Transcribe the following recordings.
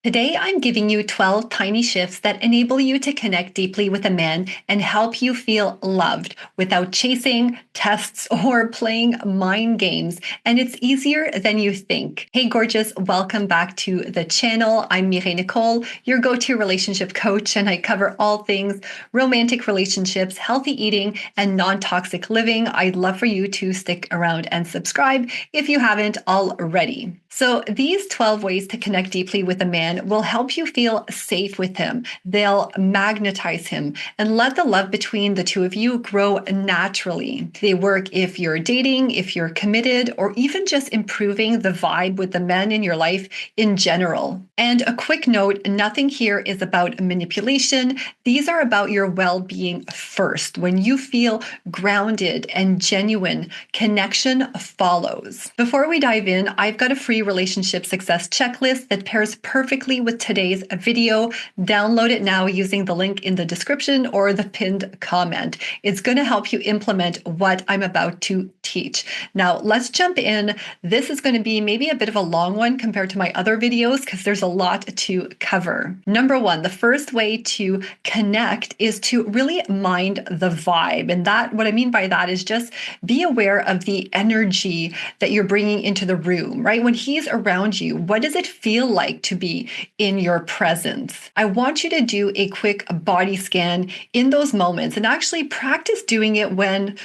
Today, I'm giving you 12 tiny shifts that enable you to connect deeply with a man and help you feel loved without chasing tests or playing mind games. And it's easier than you think. Hey, gorgeous, welcome back to the channel. I'm Mireille Nicole, your go-to relationship coach, and I cover all things romantic relationships, healthy eating, and non-toxic living. I'd love for you to stick around and subscribe if you haven't already. So these 12 ways to connect deeply with a man will help you feel safe with him. They'll magnetize him and let the love between the two of you grow naturally. They work if you're dating, if you're committed, or even just improving the vibe with the men in your life in general. And a quick note, nothing here is about manipulation. These are about your well-being first. When you feel grounded and genuine, connection follows. Before we dive in, I've got a free relationship success checklist that pairs perfectly with today's video. Download it now using the link in the description or the pinned comment. It's going to help you implement what I'm about to teach. Now, let's jump in. This is going to be maybe a bit of a long one compared to my other videos because there's a lot to cover. Number one, the first way to connect is to really mind the vibe. And that, what I mean by that is just be aware of the energy that you're bringing into the room, right? When he's around you, what does it feel like to be in your presence? I want you to do a quick body scan in those moments and actually practice doing it when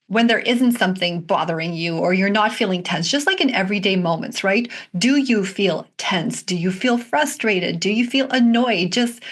there isn't something bothering you or you're not feeling tense, just like in everyday moments, right? Do you feel tense? Do you feel frustrated? Do you feel annoyed? Just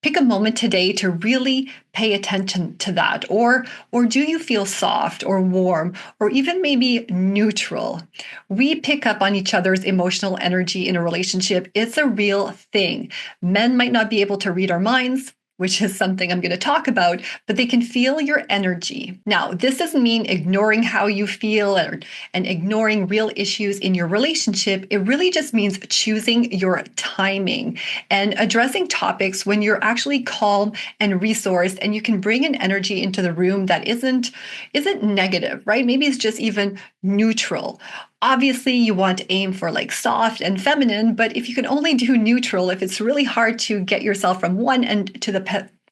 pick a moment today to really pay attention to that. Or do you feel soft or warm or even maybe neutral? We pick up on each other's emotional energy in a relationship. It's a real thing. Men might not be able to read our minds, which is something I'm going to talk about, but they can feel your energy. Now, this doesn't mean ignoring how you feel and ignoring real issues in your relationship. It really just means choosing your timing and addressing topics when you're actually calm and resourced, and you can bring an energy into the room that isn't negative, right? Maybe it's just even neutral. Obviously, you want to aim for like soft and feminine, but if you can only do neutral, if it's really hard to get yourself from one end to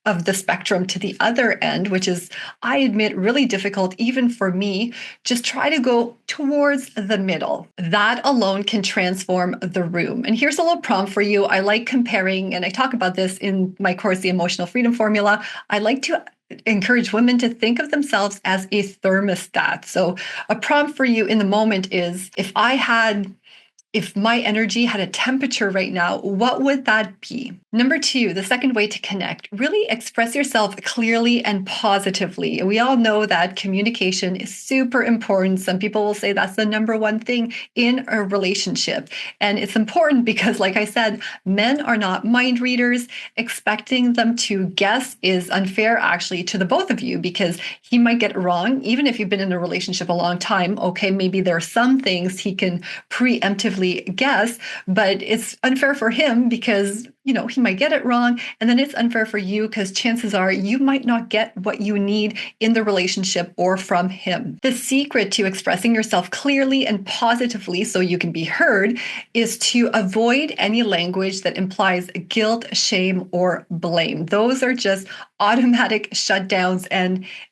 of the spectrum to the other end, which is, I admit, really difficult even for me, just try to go towards the middle. That alone can transform the room. And here's a little prompt for you. I like comparing, and I talk about this in my course, The Emotional Freedom Formula. I like to encourage women to think of themselves as a thermostat. So a prompt for you in the moment is, if my energy had a temperature right now, what would that be? Number two, the second way to connect, really express yourself clearly and positively. We all know that communication is super important. Some people will say that's the number one thing in a relationship. And it's important because, like I said, men are not mind readers. Expecting them to guess is unfair, actually, to the both of you, because he might get it wrong, even if you've been in a relationship a long time. Okay, maybe there are some things he can preemptively guess, but it's unfair for him because, he might get it wrong. And then it's unfair for you because chances are you might not get what you need in the relationship or from him. The secret to expressing yourself clearly and positively so you can be heard is to avoid any language that implies guilt, shame, or blame. Those are just automatic shutdowns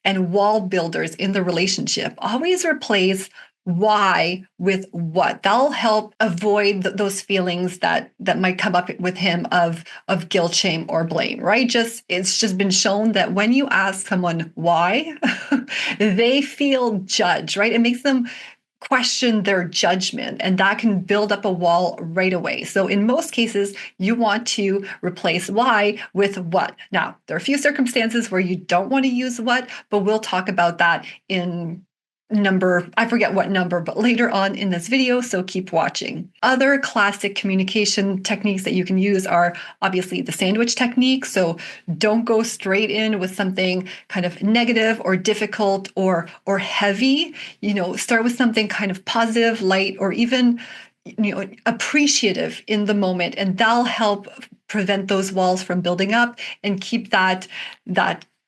and wall builders in the relationship. Always replace why with what. That'll help avoid those feelings that might come up with him of guilt, shame, or blame, right? It's just been shown that when you ask someone why, they feel judged, right? It makes them question their judgment, and that can build up a wall right away. So in most cases, you want to replace why with what. Now, there are a few circumstances where you don't want to use what, but we'll talk about that in I forget what number, but later on in this video, so keep watching. Other classic communication techniques that you can use are obviously the sandwich technique. So don't go straight in with something kind of negative or difficult or heavy. Start with something kind of positive, light, or even appreciative in the moment, and that'll help prevent those walls from building up and keep that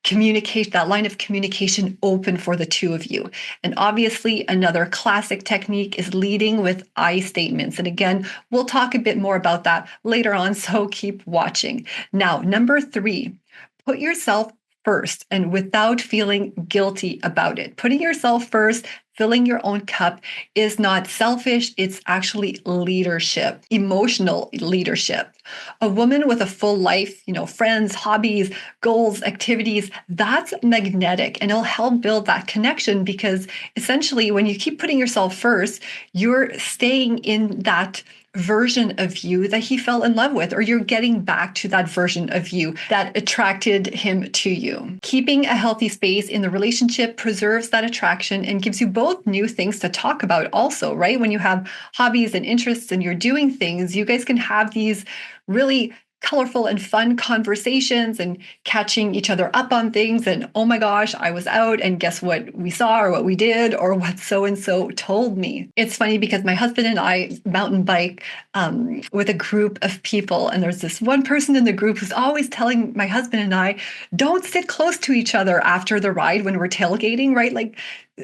communicate that line of communication open for the two of you. And obviously, another classic technique is leading with I statements. And again, we'll talk a bit more about that later on, so keep watching. Now, number 3, put yourself first and without feeling guilty about it. Putting yourself first, filling your own cup is not selfish, it's actually leadership, emotional leadership. A woman with a full life, friends, hobbies, goals, activities, that's magnetic, and it'll help build that connection, because essentially when you keep putting yourself first, you're staying in that version of you that he fell in love with, or you're getting back to that version of you that attracted him to you. Keeping a healthy space in the relationship preserves that attraction and gives you both new things to talk about also, right? When you have hobbies and interests and you're doing things, you guys can have these really colorful and fun conversations and catching each other up on things. And oh my gosh, I was out and guess what we saw or what we did or what so-and-so told me. It's funny because my husband and I mountain bike with a group of people. And there's this one person in the group who's always telling my husband and I, don't sit close to each other after the ride when we're tailgating, right? Like,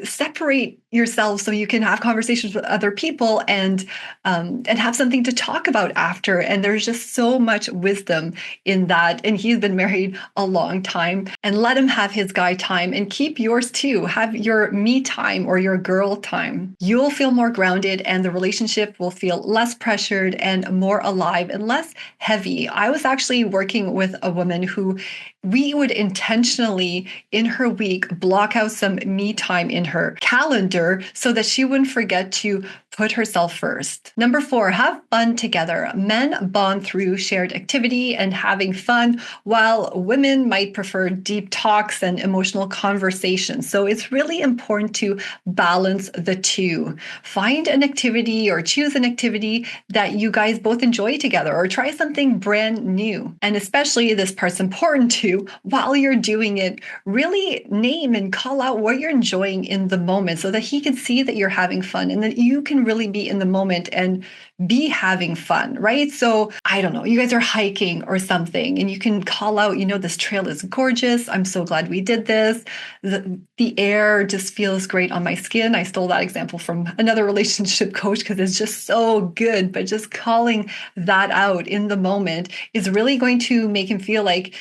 separate yourself so you can have conversations with other people and have something to talk about after. And there's just so much wisdom in that. And he's been married a long time. And let him have his guy time and keep yours too. Have your me time or your girl time. You'll feel more grounded and the relationship will feel less pressured and more alive and less heavy. I was actually working with a woman who we would intentionally in her week block out some me time in her calendar so that she wouldn't forget to put herself first. Number 4, have fun together. Men bond through shared activity and having fun, while women might prefer deep talks and emotional conversations. So it's really important to balance the two. Find an activity or choose an activity that you guys both enjoy together, or try something brand new. And especially, this part's important too, while you're doing it, really name and call out what you're enjoying in the moment so that he can see that you're having fun and that you can really be in the moment and be having fun, right? So I don't know, you guys are hiking or something and you can call out, this trail is gorgeous. I'm so glad we did this. The air just feels great on my skin. I stole that example from another relationship coach because it's just so good. But just calling that out in the moment is really going to make him feel like,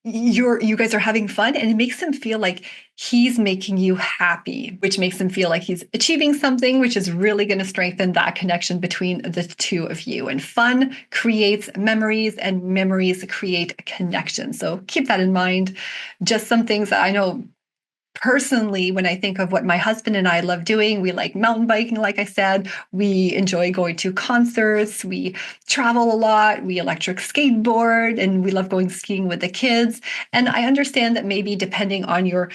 you guys are having fun, and it makes him feel like he's making you happy, which makes him feel like he's achieving something, which is really going to strengthen that connection between the two of you. And fun creates memories, and memories create a connection. So keep that in mind. Just some things that I know personally, when I think of what my husband and I love doing, we like mountain biking, like I said, we enjoy going to concerts, we travel a lot, we electric skateboard, and we love going skiing with the kids. And I understand that maybe depending on your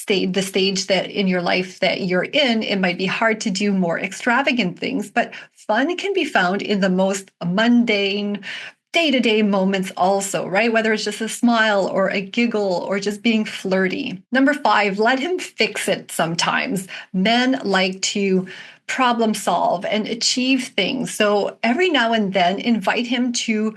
the stage that in your life that you're in, it might be hard to do more extravagant things, but fun can be found in the most mundane, day-to-day moments also, right? Whether it's just a smile or a giggle or just being flirty. Number 5, let him fix it sometimes. Men like to problem solve and achieve things. So every now and then, invite him to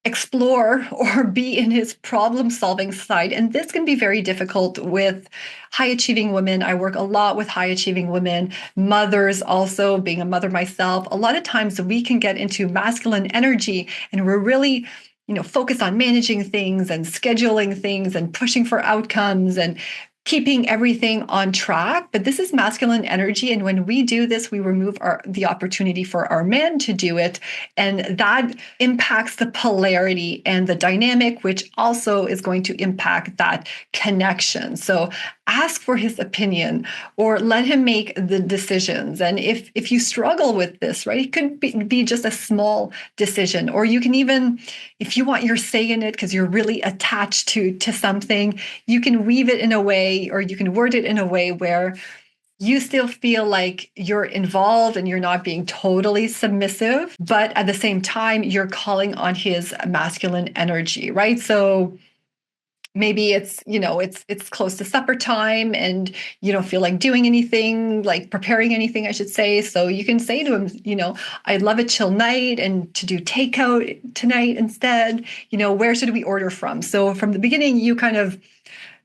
explore or be in his problem solving side. And this can be very difficult with high achieving women. I work a lot with high achieving women, mothers also, being a mother myself. A lot of times we can get into masculine energy and we're really focused on managing things and scheduling things and pushing for outcomes and keeping everything on track. But this is masculine energy. And when we do this, we remove the opportunity for our men to do it. And that impacts the polarity and the dynamic, which also is going to impact that connection. So ask for his opinion or let him make the decisions. And if you struggle with this, right, it could be just a small decision, or you can even, if you want your say in it because you're really attached to something, you can weave it in a way, or you can word it in a way where you still feel like you're involved and you're not being totally submissive, but at the same time, you're calling on his masculine energy, right? So maybe it's close to supper time and you don't feel like doing anything, like preparing anything, I should say. So you can say to him, I'd love a chill night and to do takeout tonight instead. Where should we order from? So from the beginning, you kind of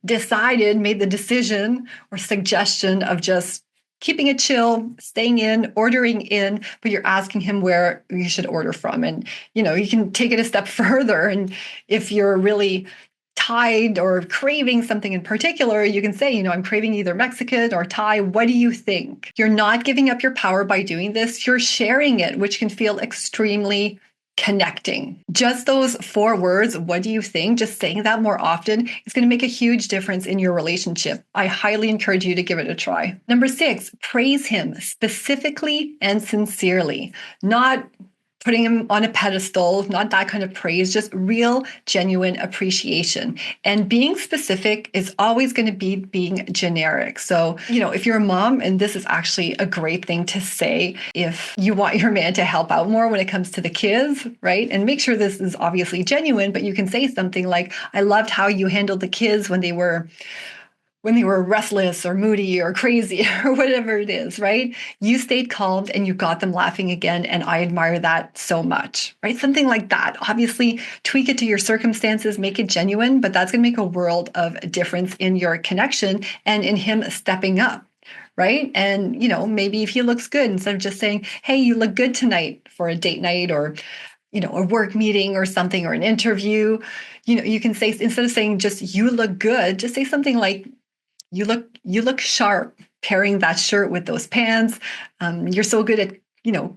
made the decision or suggestion of just keeping it chill, staying in, ordering in, but you're asking him where you should order from. And, you can take it a step further. And if you're really tied or craving something in particular, you can say, I'm craving either Mexican or Thai. What do you think? You're not giving up your power by doing this. You're sharing it, which can feel extremely connecting. Just those 4 words, what do you think? Just saying that more often is going to make a huge difference in your relationship. I highly encourage you to give it a try. Number 6, praise him specifically and sincerely, not putting him on a pedestal, not that kind of praise, just real, genuine appreciation. And being specific is always going to be being generic. So, if you're a mom, and this is actually a great thing to say if you want your man to help out more when it comes to the kids, right? And make sure this is obviously genuine, but you can say something like, I loved how you handled the kids when they were restless or moody or crazy or whatever it is, right? You stayed calm and you got them laughing again. And I admire that so much, right? Something like that. Obviously, tweak it to your circumstances, make it genuine, but that's going to make a world of difference in your connection and in him stepping up. Right. And, maybe if he looks good, instead of just saying, hey, you look good tonight for a date night or, a work meeting or something or an interview, you can say, instead of saying just you look good, just say something like, you look sharp pairing that shirt with those pants. You're so good at,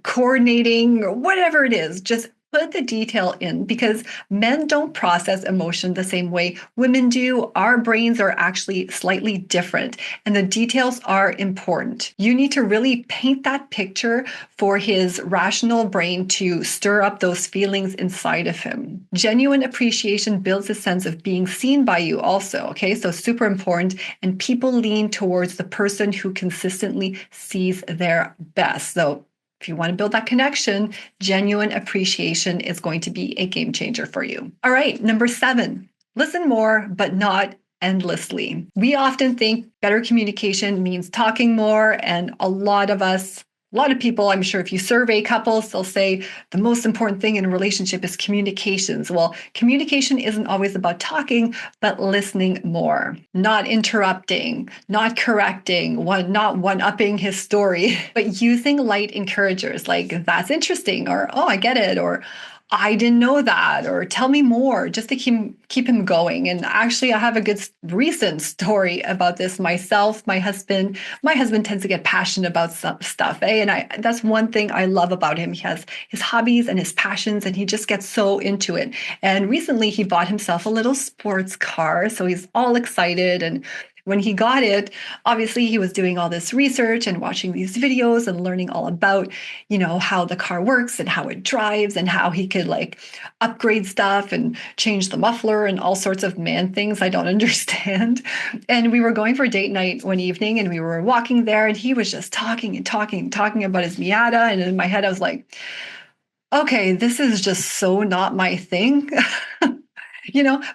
coordinating or whatever it is. Just put the detail in because men don't process emotion the same way women do. Our brains are actually slightly different and the details are important. You need to really paint that picture for his rational brain to stir up those feelings inside of him. Genuine appreciation builds a sense of being seen by you also, okay? So super important. And people lean towards the person who consistently sees their best. So if you want to build that connection, genuine appreciation is going to be a game changer for you. All right, number 7, listen more, but not endlessly. We often think better communication means talking more, and a lot of people, I'm sure if you survey couples, they'll say the most important thing in a relationship is communications. Well, communication isn't always about talking, but listening more, not interrupting, not correcting, not one-upping his story, but using light encouragers like, that's interesting, or, oh, I get it, or I didn't know that, or tell me more, just to keep him going. And actually, I have a good recent story about this myself. My husband tends to get passionate about some stuff, and that's one thing I love about him. He has his hobbies and his passions, and he just gets so into it. And recently, he bought himself a little sports car, so he's all excited. And when he got it, obviously he was doing all this research and watching these videos and learning all about, how the car works and how it drives and how he could like upgrade stuff and change the muffler and all sorts of man things I don't understand. And we were going for date night one evening and we were walking there and he was just talking and talking and talking about his Miata. And in my head, I was like, okay, this is just so not my thing.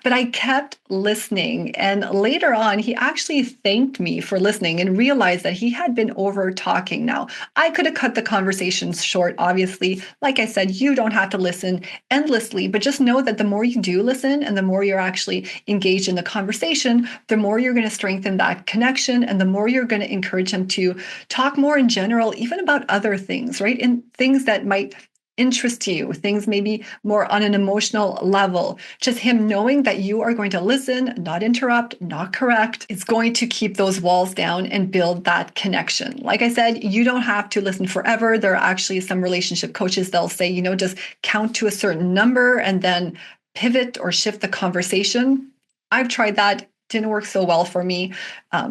But I kept listening. And later on, he actually thanked me for listening and realized that he had been over talking. Now, I could have cut the conversations short, obviously. Like I said, you don't have to listen endlessly, but just know that the more you do listen and the more you're actually engaged in the conversation, the more you're going to strengthen that connection and the more you're going to encourage him to talk more in general, even about other things, right? And things that might interest you, things maybe more on an emotional level. Just him knowing that you are going to listen, not interrupt, not correct, is going to keep those walls down and build that connection. Like I said, you don't have to listen forever. There are actually some relationship coaches, they'll say, just count to a certain number and then pivot or shift the conversation. I've tried that. Didn't work so well for me.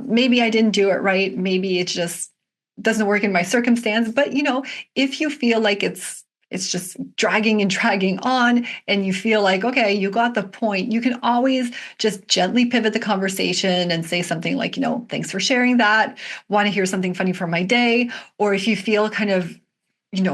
Maybe I didn't do it right. Maybe it just doesn't work in my circumstance. But, if you feel like it's just dragging and dragging on and you feel like, okay, you got the point, you can always just gently pivot the conversation and say something like, thanks for sharing that. Want to hear something funny from my day? Or if you feel kind of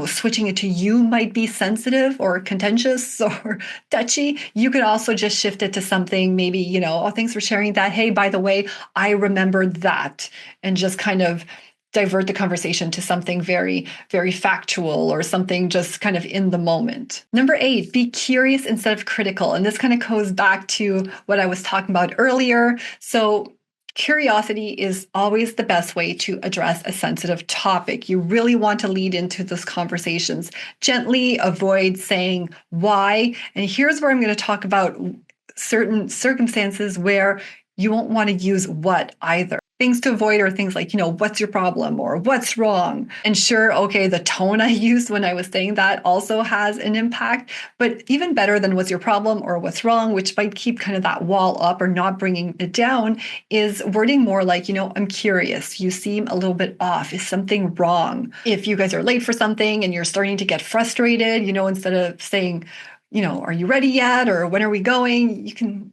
switching it to you might be sensitive or contentious or touchy, you could also just shift it to something maybe, oh, thanks for sharing that. Hey, by the way, I remembered that, and just kind of divert the conversation to something very, very factual or something just kind of in the moment. Number 8, be curious instead of critical. And this kind of goes back to what I was talking about earlier. So curiosity is always the best way to address a sensitive topic. You really want to lead into those conversations gently, avoid saying why. And here's where I'm going to talk about certain circumstances where you won't want to use what either. Things to avoid are things like, what's your problem or what's wrong? And sure, okay, the tone I used when I was saying that also has an impact, but even better than what's your problem or what's wrong, which might keep kind of that wall up or not bringing it down, is wording more like, I'm curious. You seem a little bit off. Is something wrong? If you guys are late for something and you're starting to get frustrated, instead of saying, are you ready yet? Or when are we going?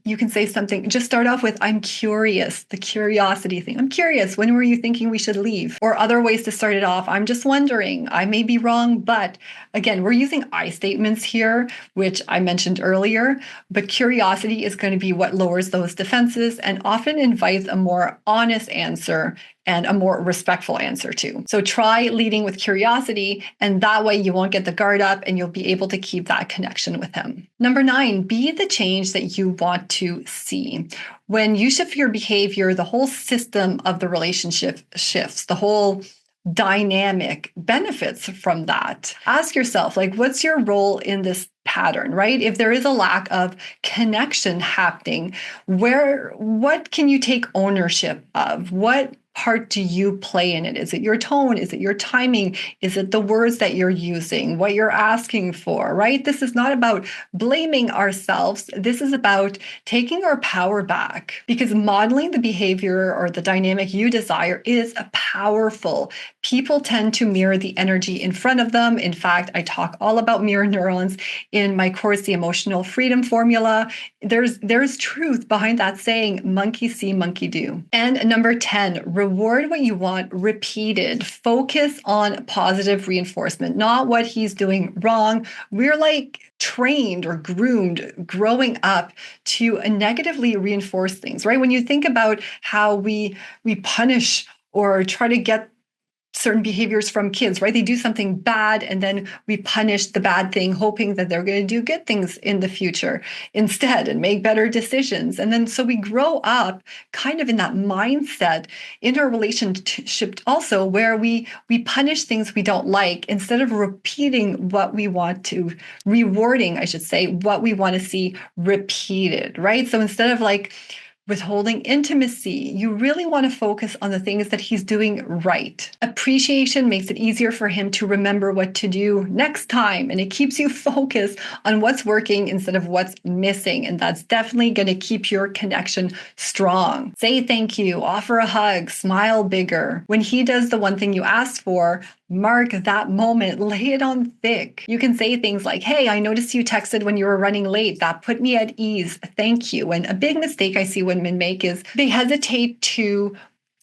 You can say something. Just start off with, I'm curious, the curiosity thing. I'm curious. When were you thinking we should leave? Or other ways to start it off. I'm just wondering. I may be wrong, but again, we're using I statements here, which I mentioned earlier, but curiosity is going to be what lowers those defenses and often invites a more honest answer and a more respectful answer too. So try leading with curiosity, and that way you won't get the guard up and you'll be able to keep that connection with him. Number 9, be the change that you want to see. When you shift your behavior, the whole system of the relationship shifts. The whole dynamic benefits from that. Ask yourself, what's your role in this pattern, right? If there is a lack of connection happening, what can you take ownership of? What part do you play in it? Is it your tone? Is it your timing? Is it the words that you're using? What you're asking for, right? This is not about blaming ourselves. This is about taking our power back, because modeling the behavior or the dynamic you desire is powerful. People tend to mirror the energy in front of them. In fact, I talk all about mirror neurons in my course, The Emotional Freedom Formula. There's truth behind that saying, monkey see, monkey do. And number 10, reward what you want repeated. Focus on positive reinforcement, not what he's doing wrong. We're trained or groomed growing up to negatively reinforce things, right? When you think about how we punish or try to get certain behaviors from kids, right? They do something bad and then we punish the bad thing, hoping that they're going to do good things in the future instead and make better decisions. And then so we grow up kind of in that mindset in our relationship also, where we punish things we don't like instead of repeating what we want to, rewarding, I should say, what we want to see repeated, right? So instead of withholding intimacy, you really want to focus on the things that he's doing right. Appreciation makes it easier for him to remember what to do next time, and it keeps you focused on what's working instead of what's missing, and that's definitely going to keep your connection strong. Say thank you, offer a hug, smile bigger. When he does the one thing you asked for, mark that moment, lay it on thick. You can say things like, hey, I noticed you texted when you were running late. That put me at ease. Thank you. And a big mistake I see women make is they hesitate to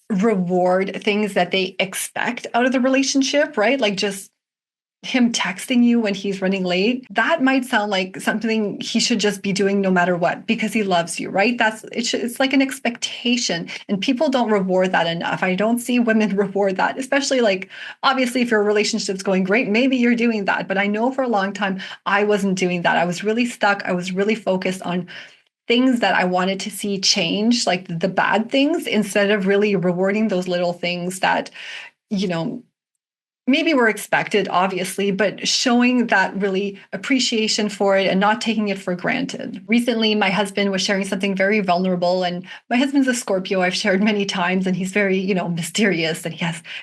reward things that they expect out of the relationship, right? Like just him texting you when he's running late, that might sound like something he should just be doing no matter what because he loves you, right? It's like an expectation, and people don't reward that enough. I don't see women reward that, especially obviously if your relationship's going great, maybe you're doing that. But I know for a long time, I wasn't doing that. I was really stuck. I was really focused on things that I wanted to see change, like the bad things, instead of really rewarding those little things that, maybe we're expected, obviously, but showing that really appreciation for it and not taking it for granted. Recently, my husband was sharing something very vulnerable, and my husband's a Scorpio. I've shared many times, and he's very, mysterious, and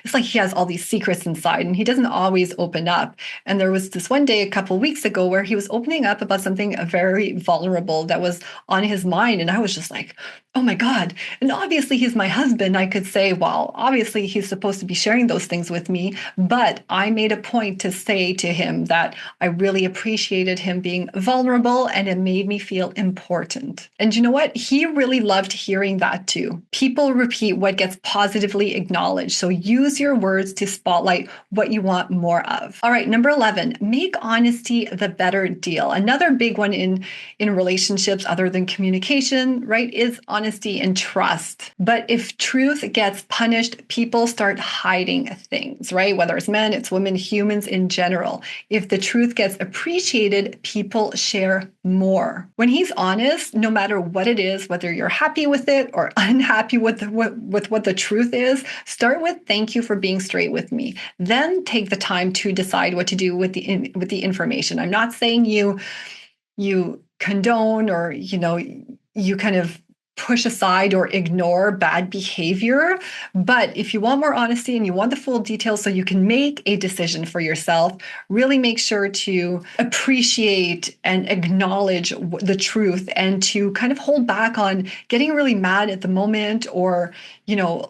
it's like he has all these secrets inside, and he doesn't always open up. And there was this one day a couple of weeks ago where he was opening up about something very vulnerable that was on his mind, and I was just like, oh my God. And obviously he's my husband. I could say, well, obviously he's supposed to be sharing those things with me, but But I made a point to say to him that I really appreciated him being vulnerable and it made me feel important. And you know what? He really loved hearing that too. People repeat what gets positively acknowledged. So use your words to spotlight what you want more of. All right, number 11, make honesty the better deal. Another big one in relationships, other than communication, right, is honesty and trust. But if truth gets punished, people start hiding things, right? Whether it's men, it's women, humans in general. If the truth gets appreciated, people share more. When he's honest, no matter what it is, whether you're happy with it or unhappy with what the truth is, start with thank you for being straight with me. Then take the time to decide what to do with the information. I'm not saying you condone or you kind of push aside or ignore bad behavior. But if you want more honesty and you want the full details so you can make a decision for yourself, really make sure to appreciate and acknowledge the truth and to kind of hold back on getting really mad at the moment or,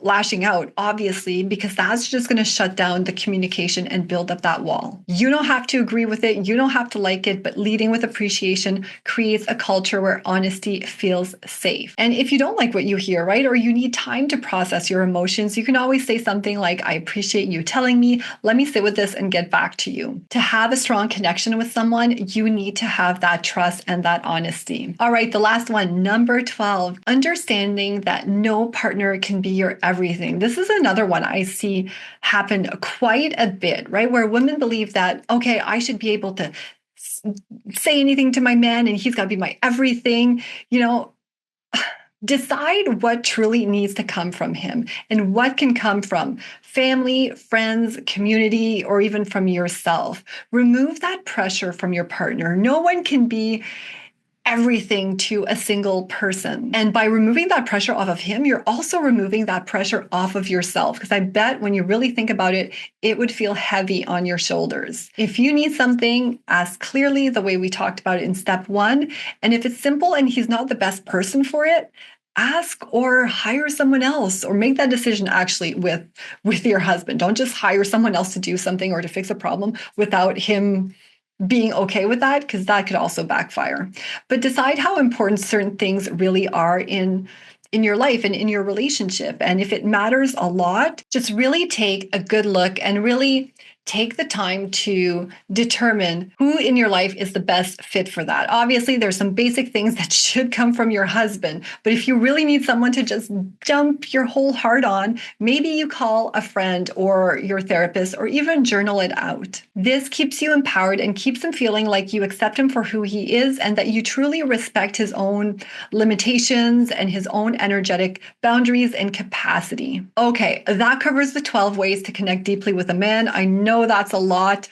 lashing out, obviously, because that's just going to shut down the communication and build up that wall. You don't have to agree with it. You don't have to like it, but leading with appreciation creates a culture where honesty feels safe. And if you don't like what you hear, right, or you need time to process your emotions, you can always say something like, I appreciate you telling me, let me sit with this and get back to you. To have a strong connection with someone, you need to have that trust and that honesty. All right, the last one, number 12, understanding that no partner can be your everything. This is another one I see happen quite a bit, right, where women believe that, okay, I should be able to say anything to my man and he's got to be my everything. Decide what truly needs to come from him and what can come from family, friends, community, or even from yourself. Remove that pressure from your partner. No one can be everything to a single person. And by removing that pressure off of him, you're also removing that pressure off of yourself. Because I bet when you really think about it, it would feel heavy on your shoulders. If you need something, ask clearly the way we talked about it in step 1. And if it's simple and he's not the best person for it, ask or hire someone else or make that decision actually with your husband. Don't just hire someone else to do something or to fix a problem without him being okay with that, because that could also backfire. But decide how important certain things really are in your life and in your relationship. And if it matters a lot, just really take a good look and really take the time to determine who in your life is the best fit for that. Obviously, there's some basic things that should come from your husband, but if you really need someone to just dump your whole heart on, maybe you call a friend or your therapist or even journal it out. This keeps you empowered and keeps him feeling like you accept him for who he is and that you truly respect his own limitations and his own energetic boundaries and capacity. Okay, that covers the 12 ways to connect deeply with a man. I know that's a lot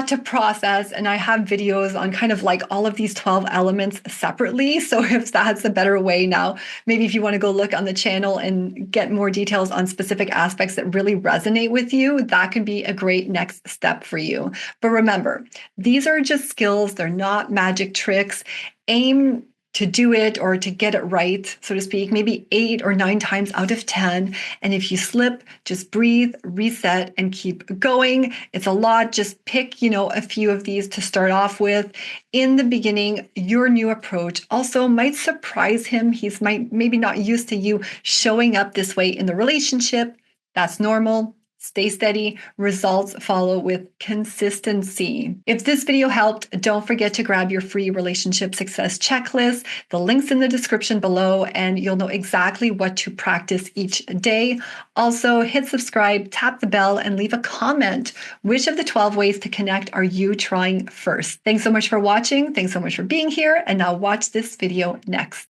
to process. And I have videos on kind of like all of these 12 elements separately. So if that's a better way now, maybe if you want to go look on the channel and get more details on specific aspects that really resonate with you, that could be a great next step for you. But remember, these are just skills. They're not magic tricks. Aim to do it or to get it right, so to speak, maybe 8 or 9 times out of 10. And if you slip, just breathe, reset, and keep going. It's a lot. Just pick, a few of these to start off with. In the beginning, your new approach also might surprise him. He's maybe not used to you showing up this way in the relationship. That's normal. Stay steady. Results follow with consistency. If this video helped, don't forget to grab your free relationship success checklist. The link's in the description below, and you'll know exactly what to practice each day. Also, hit subscribe, tap the bell, and leave a comment. Which of the 12 ways to connect are you trying first? Thanks so much for watching. Thanks so much for being here. And now watch this video next.